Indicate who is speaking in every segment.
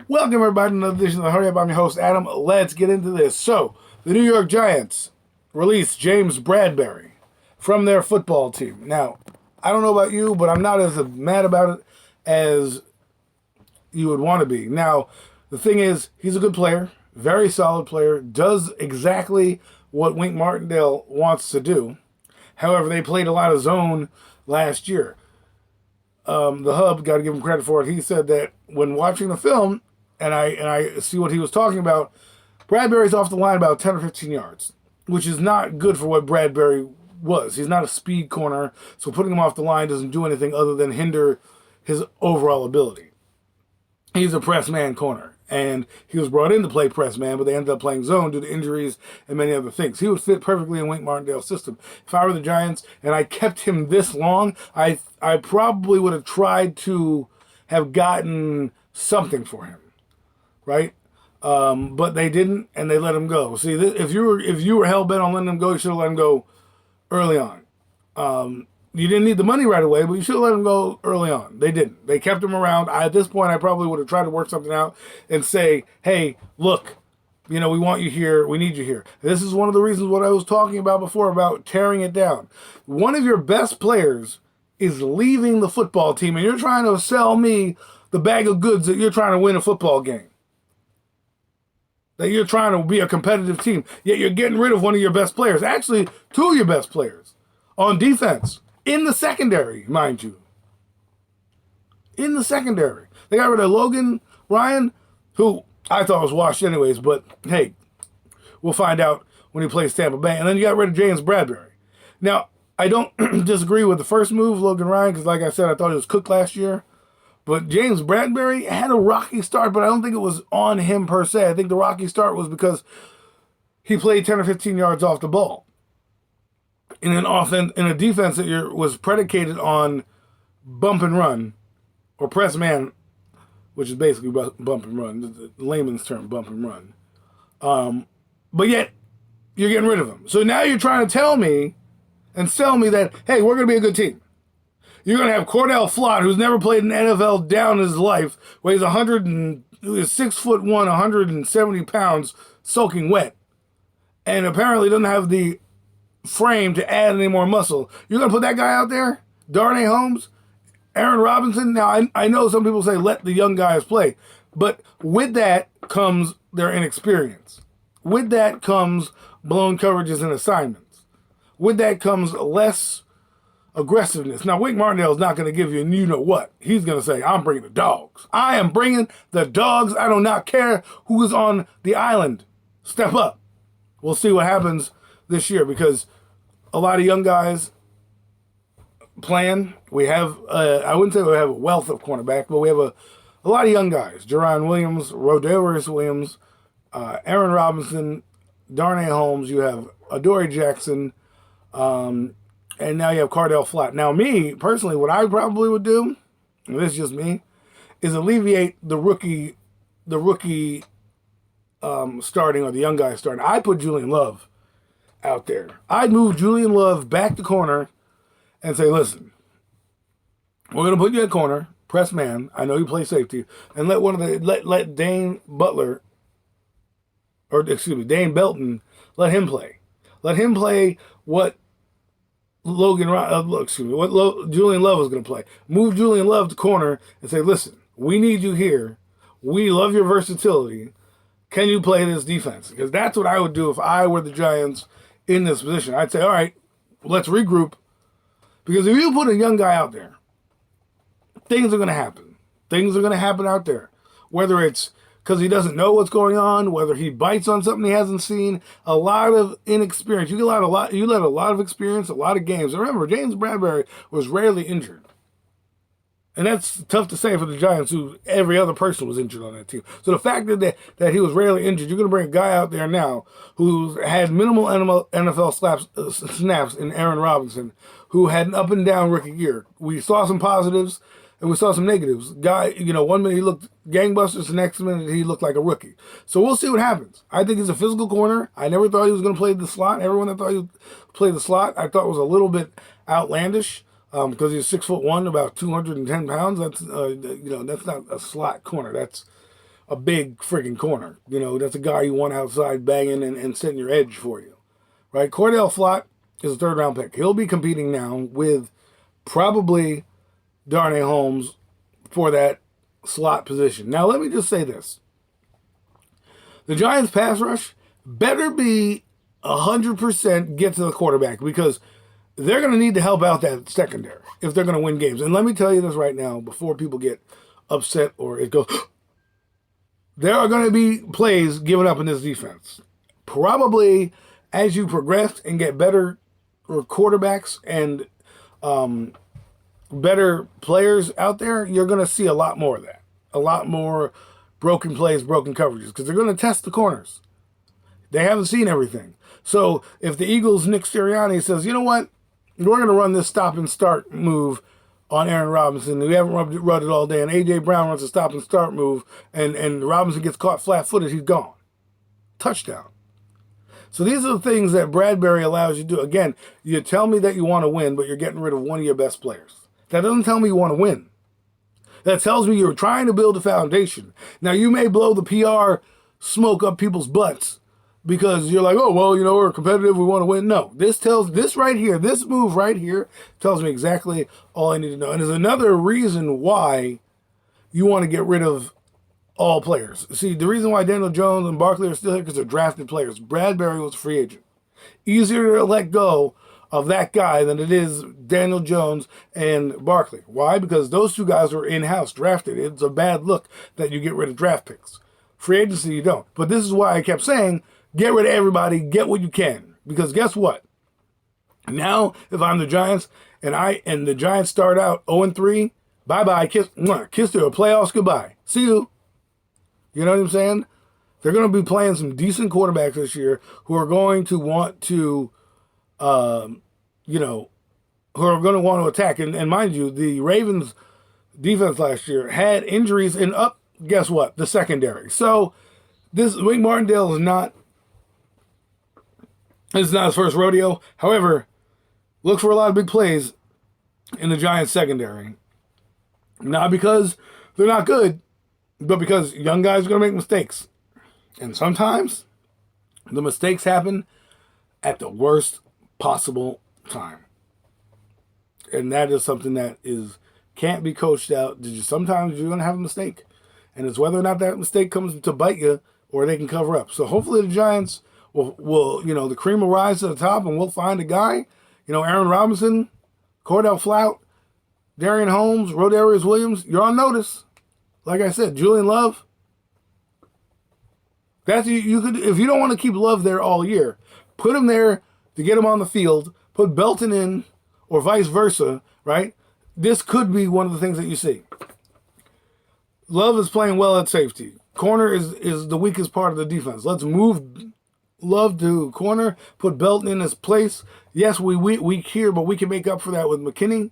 Speaker 1: Welcome everybody to another edition of the Hurry Up. I'm your host Adam. Let's get into this. So, the New York Giants released James Bradberry from their football team. Now, I don't know about you, but I'm not as mad about it as you would want to be. Now, the thing is, he's a good player, very solid player, does exactly what Wink Martindale wants to do. However, they played a lot of zone last year. The Hub, got to give him credit for it. He said that when watching the film, and I see what he was talking about, Bradberry's off the line about 10 or 15 yards, which is not good for what Bradberry was. He's not a speed corner, so putting him off the line doesn't do anything other than hinder his overall ability. He's a press man corner, and he was brought in to play press man, but they ended up playing zone due to injuries and many other things. He would fit perfectly in Wink Martindale's system. If I were the Giants and I kept him this long, I probably would have tried to have gotten something for him, right? But they didn't, and they let him go. See, if you were hell bent on letting him go, you should have let him go early on. You didn't need the money right away, but you should have let him go early on. They didn't. They kept him around. At this point, I probably would have tried to work something out and say, hey, look, we want you here. We need you here. This is one of the reasons what I was talking about before about tearing it down. One of your best players is leaving the football team, and you're trying to sell me the bag of goods that you're trying to win a football game. That you're trying to be a competitive team, yet you're getting rid of one of your best players. Actually, two of your best players on defense. In the secondary, mind you. In the secondary. They got rid of Logan Ryan, who I thought was washed anyways, but hey, we'll find out when he plays Tampa Bay. And then you got rid of James Bradberry. Now, I don't disagree with the first move, Logan Ryan, because like I said, I thought he was cooked last year. But James Bradberry had a rocky start, but I don't think it was on him per se. I think the rocky start was because he played 10 or 15 yards off the ball in a defense that was predicated on bump and run, or press man, which is basically bump and run, the layman's term, bump and run. But yet, you're getting rid of him. So now you're trying to tell me and sell me that, hey, we're going to be a good team. You're going to have Cordell Flott, who's never played in the NFL down in his life, weighs 6'1", 170 pounds, soaking wet, and apparently doesn't have the frame to add any more muscle. You're going to put that guy out there? Darnay Holmes? Aaron Robinson? Now, I know some people say let the young guys play, but with that comes their inexperience. With that comes blown coverages and assignments. With that comes less aggressiveness. Now, Wink Martindale is not going to give you you know what. He's going to say, I'm bringing the dogs. I am bringing the dogs. I do not care who is on the island. Step up. We'll see what happens this year because a lot of young guys playing. We have, I wouldn't say we have a wealth of cornerback, but we have a lot of young guys. Jerron Williams, Rodarius Williams, Aaron Robinson, Darnay Holmes. You have Adoree Jackson, and now you have Cordell Flott. Now, me, personally, what I probably would do, and this is just me, is alleviate the rookie starting, or the young guy starting. I put Julian Love out there. I'd move Julian Love back to corner and say, listen, we're going to put you at corner, press man. I know you play safety. And let Dane Belton, let him play. Let him play what Julian Love is going to play. Move Julian Love to corner and say, listen, we need you here. We love your versatility. Can you play this defense? Because that's what I would do if I were the Giants in this position. I'd say, all right, let's regroup. Because if you put a young guy out there, things are going to happen. Things are going to happen out there. Whether it's because he doesn't know what's going on, whether he bites on something he hasn't seen, a lot of inexperience. You let a lot of experience, a lot of games. And remember, James Bradberry was rarely injured. And that's tough to say for the Giants, who every other person was injured on that team. So the fact that he was rarely injured, you're going to bring a guy out there now who's had minimal NFL snaps in Aaron Robinson, who had an up and down rookie year. We saw some positives and we saw some negatives. Guy, 1 minute he looked gangbusters, the next minute he looked like a rookie. So we'll see what happens. I think he's a physical corner. I never thought he was going to play the slot. Everyone that thought he would play the slot, I thought was a little bit outlandish. Because he's 6'1", about 210 pounds. That's that's not a slot corner. That's a big freaking corner. You know, that's a guy you want outside banging and setting your edge for you, right? Cordell Flott is a third-round pick. He'll be competing now with probably Darnay Holmes for that slot position. Now, let me just say this. The Giants' pass rush better be 100% get to the quarterback because they're going to need to help out that secondary if they're going to win games. And let me tell you this right now before people get upset or it goes, there are going to be plays given up in this defense. Probably as you progress and get better quarterbacks and better players out there, you're going to see a lot more of that. A lot more broken plays, broken coverages, because they're going to test the corners. They haven't seen everything. So if the Eagles' Nick Sirianni says, you know what, we're going to run this stop and start move on Aaron Robinson. We haven't run it all day. And A.J. Brown runs a stop and start move, and Robinson gets caught flat-footed. He's gone. Touchdown. So these are the things that Bradbury allows you to do. Again, you tell me that you want to win, but you're getting rid of one of your best players. That doesn't tell me you want to win. That tells me you're trying to build a foundation. Now, you may blow the PR smoke up people's butts because you're like, oh, well, you know, we're competitive, we want to win. No, this right here, this move right here tells me exactly all I need to know. And there's another reason why you want to get rid of all players. See, the reason why Daniel Jones and Barkley are still here because they're drafted players. Bradbury was a free agent. Easier to let go of that guy than it is Daniel Jones and Barkley. Why? Because those two guys were in-house drafted. It's a bad look that you get rid of draft picks. Free agency, you don't. But this is why I kept saying, get rid of everybody, get what you can. Because guess what? Now, if I'm the Giants and the Giants start out 0-3, bye-bye, kiss to a playoffs goodbye. See you. You know what I'm saying? They're going to be playing some decent quarterbacks this year who are going to want to who are going to want to attack. And mind you, the Ravens defense last year had injuries in guess what? The secondary. So this Wink Martindale is not his first rodeo. However, look for a lot of big plays in the Giants secondary. Not because they're not good, but because young guys are going to make mistakes. And sometimes the mistakes happen at the worst possible time. And that is something that can't be coached out. Sometimes you're going to have a mistake. And it's whether or not that mistake comes to bite you or they can cover up. So hopefully the Giants will the cream will rise to the top and we'll find a guy. Aaron Robinson, Cordell Flott, Darian Holmes, Rodarius Williams, you're on notice. Like I said, Julian Love. You could, if you don't want to keep Love there all year, put him there to get him on the field, put Belton in, or vice versa, right? This could be one of the things that you see. Love is playing well at safety. Corner is the weakest part of the defense. Let's move Love to corner, put Belton in his place. Yes, we weak here, but we can make up for that with McKinney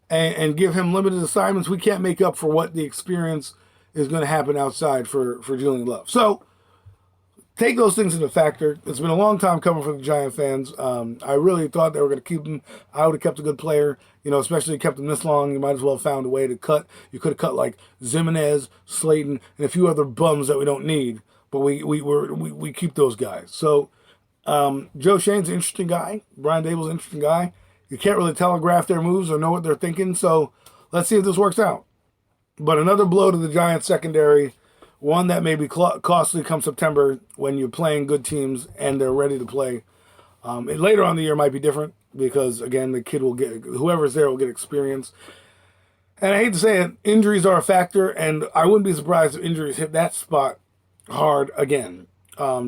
Speaker 1: and give him limited assignments. We can't make up for what the experience is going to happen outside for Julian Love. So, take those things into factor. It's been a long time coming for the Giant fans. I really thought they were going to keep him. I would have kept a good player, especially kept him this long. You might as well have found a way to cut. You could have cut like Zimenez, Slayton, and a few other bums that we don't need. But we keep those guys. So Joe Schoen's an interesting guy. Brian Dable's an interesting guy. You can't really telegraph their moves or know what they're thinking. So let's see if this works out. But another blow to the Giants secondary. One that may be costly come September when you're playing good teams and they're ready to play. Later on in the year might be different because, again, the kid whoever's there will get experience. And I hate to say it, injuries are a factor, and I wouldn't be surprised if injuries hit that spot hard again,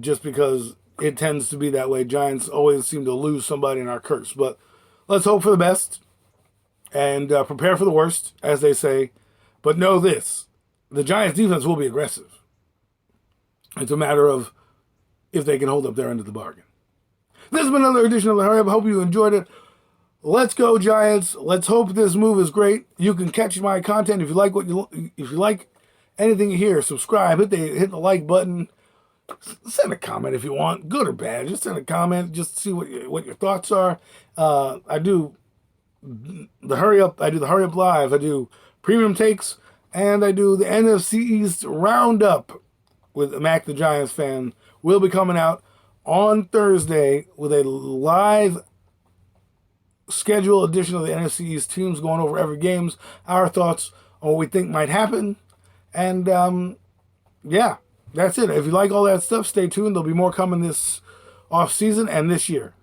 Speaker 1: just because it tends to be that way. Giants always seem to lose somebody in our curse. But let's hope for the best and prepare for the worst, as they say. But know this. The Giants' defense will be aggressive. It's a matter of if they can hold up their end of the bargain. This has been another edition of The Hurry Up. I hope you enjoyed it. Let's go, Giants. Let's hope this move is great. You can catch my content if you like if you like anything you hear. Subscribe. Hit the like button. Send a comment if you want, good or bad. Just send a comment. Just see what your thoughts are. I do the Hurry Up. I do the Hurry Up Live. I do premium takes. And I do the NFC East Roundup with Mac the Giants fan. We'll be coming out on Thursday with a live schedule edition of the NFC East teams, going over every games, our thoughts on what we think might happen. And yeah, that's it. If you like all that stuff, stay tuned. There'll be more coming this off season and this year.